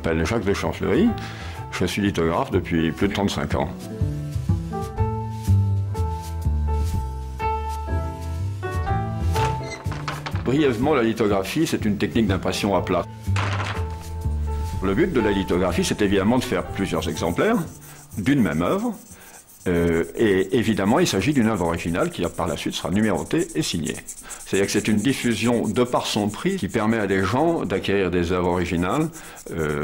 m'appelle Jacques de Champfleury. Je suis lithographe depuis plus de 35 ans. Brièvement, la lithographie, c'est une technique d'impression à plat. Le but de la lithographie, c'est évidemment de faire plusieurs exemplaires d'une même œuvre. Et évidemment, il s'agit d'une œuvre originale qui, par la suite, sera numérotée et signée. C'est-à-dire que c'est une diffusion de par son prix qui permet à des gens d'acquérir des œuvres originales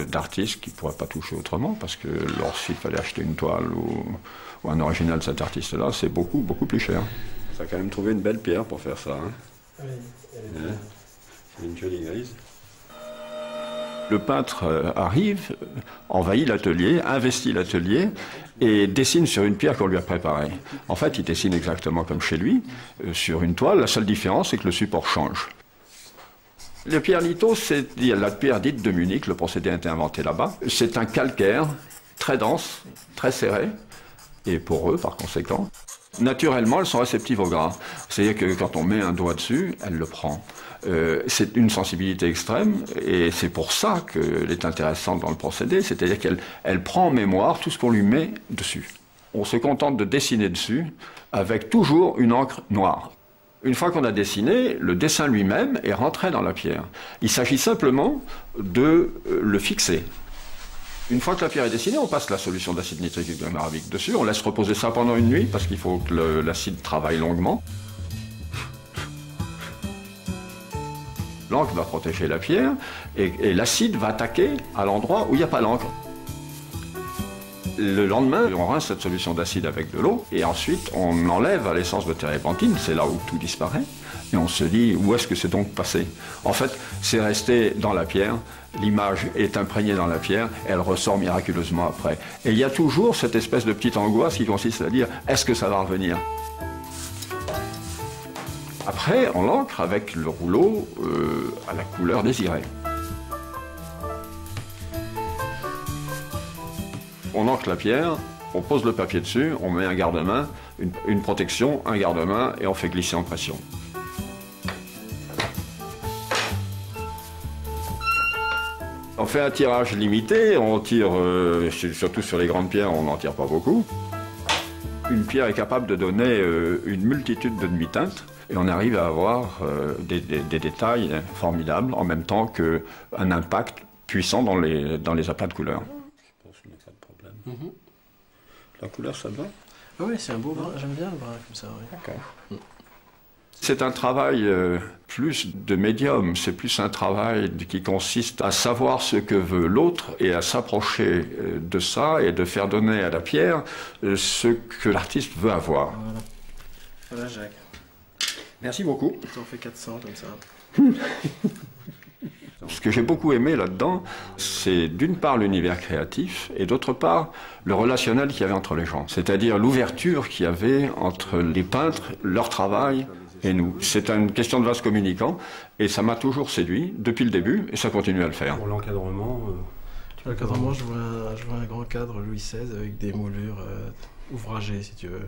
d'artistes qui ne pourraient pas toucher autrement, parce que lorsqu'il fallait acheter une toile ou un original de cet artiste-là, c'est beaucoup, beaucoup plus cher. Ça a quand même trouvé une belle pierre pour faire ça. Hein. Oui, c'est une jolie grise. Le peintre arrive, envahit l'atelier, investit l'atelier et dessine sur une pierre qu'on lui a préparée. En fait, il dessine exactement comme chez lui, sur une toile. La seule différence, c'est que le support change. La pierre litho, c'est la pierre dite de Munich. Le procédé a été inventé là-bas. C'est un calcaire très dense, très serré et poreux par conséquent. Naturellement, elles sont réceptives au gras. C'est-à-dire que quand on met un doigt dessus, elle le prend. C'est une sensibilité extrême et c'est pour ça qu'elle est intéressante dans le procédé, c'est-à-dire qu'elle prend en mémoire tout ce qu'on lui met dessus. On se contente de dessiner dessus avec toujours une encre noire. Une fois qu'on a dessiné, le dessin lui-même est rentré dans la pierre. Il s'agit simplement de le fixer. Une fois que la pierre est dessinée, on passe la solution d'acide nitrique glomaravique dessus, on laisse reposer ça pendant une nuit parce qu'il faut que l'acide travaille longuement. L'encre va protéger la pierre et l'acide va attaquer à l'endroit où il n'y a pas l'encre. Le lendemain, on rince cette solution d'acide avec de l'eau et ensuite on enlève l'essence de térébenthine, c'est là où tout disparaît, et on se dit où est-ce que c'est donc passé. En fait, c'est resté dans la pierre, l'image est imprégnée dans la pierre, elle ressort miraculeusement après. Et il y a toujours cette espèce de petite angoisse qui consiste à dire est-ce que ça va revenir ? Après, on l'encre avec le rouleau à la couleur désirée. On encre la pierre, on pose le papier dessus, on met un garde-main, une protection, un garde-main et on fait glisser en pression. On fait un tirage limité, on tire, surtout sur les grandes pierres, on n'en tire pas beaucoup. Une pierre est capable de donner une multitude de demi-teintes. Et on arrive à avoir des détails formidables en même temps qu'un impact puissant dans les aplats de couleurs. Je pense qu'il n'y a pas de problème. La couleur, ça va ? Oui, c'est un beau brun. J'aime bien le brun comme ça. Oui. Okay. C'est un travail plus de médium, c'est plus un travail qui consiste à savoir ce que veut l'autre et à s'approcher de ça et de faire donner à la pierre ce que l'artiste veut avoir. Voilà, voilà Jacques. Merci beaucoup. On fait 400 comme ça. Ce que j'ai beaucoup aimé là-dedans, c'est d'une part l'univers créatif et d'autre part le relationnel qu'il y avait entre les gens. C'est-à-dire l'ouverture qu'il y avait entre les peintres, leur travail et nous. C'est une question de vase communicant et ça m'a toujours séduit depuis le début et ça continue à le faire. Pour l'encadrement L'encadrement, je vois un grand cadre Louis XVI avec des moulures ouvragées, si tu veux,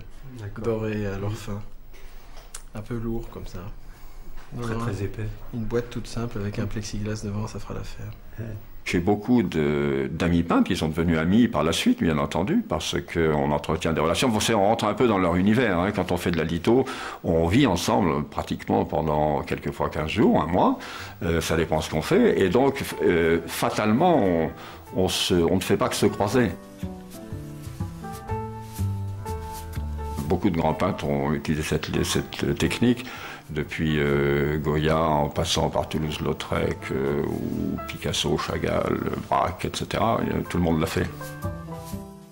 dorées à leur fin. Un peu lourd comme ça. Très épais. Une boîte toute simple avec un plexiglas devant, ça fera l'affaire. J'ai beaucoup d'amis peintres qui sont devenus amis par la suite, bien entendu, parce qu'on entretient des relations. On rentre un peu dans leur univers. Hein. Quand on fait de la litho, on vit ensemble pratiquement pendant quelquefois 15 jours, un mois. Ça dépend ce qu'on fait. Et donc, fatalement, on ne fait pas que se croiser. Beaucoup de grands peintres ont utilisé cette technique, depuis Goya en passant par Toulouse-Lautrec, ou Picasso, Chagall, Braque, etc. Tout le monde l'a fait.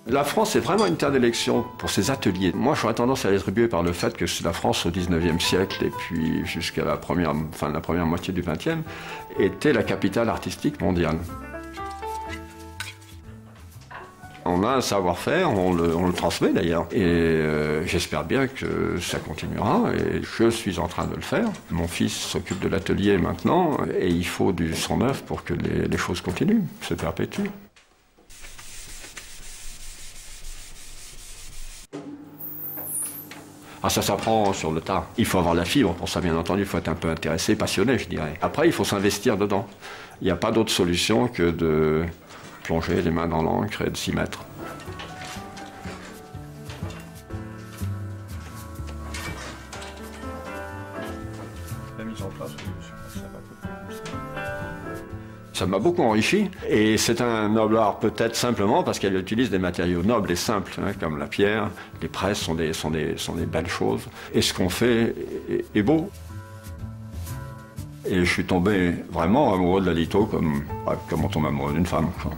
La France est vraiment une terre d'élection pour ses ateliers. Moi, j'aurais tendance à l'attribuer par le fait que la France, au XIXe siècle, et puis jusqu'à la première moitié du XXe, était la capitale artistique mondiale. On a un savoir-faire, on le transmet d'ailleurs, et j'espère bien que ça continuera, et je suis en train de le faire. Mon fils s'occupe de l'atelier maintenant, et il faut du sang neuf pour que les choses continuent, se perpétuent. Ah, ça s'apprend sur le tas. Il faut avoir la fibre pour ça, bien entendu, il faut être un peu intéressé, passionné, je dirais. Après, il faut s'investir dedans. Il n'y a pas d'autre solution que plonger les mains dans l'encre et de s'y mettre. La mise en place, ça m'a beaucoup enrichi, et c'est un noble art peut-être simplement parce qu'elle utilise des matériaux nobles et simples, hein, comme la pierre. Les presses sont des belles choses, et ce qu'on fait est beau. Et je suis tombé vraiment amoureux de la litho comme on tombe amoureux d'une femme, quoi.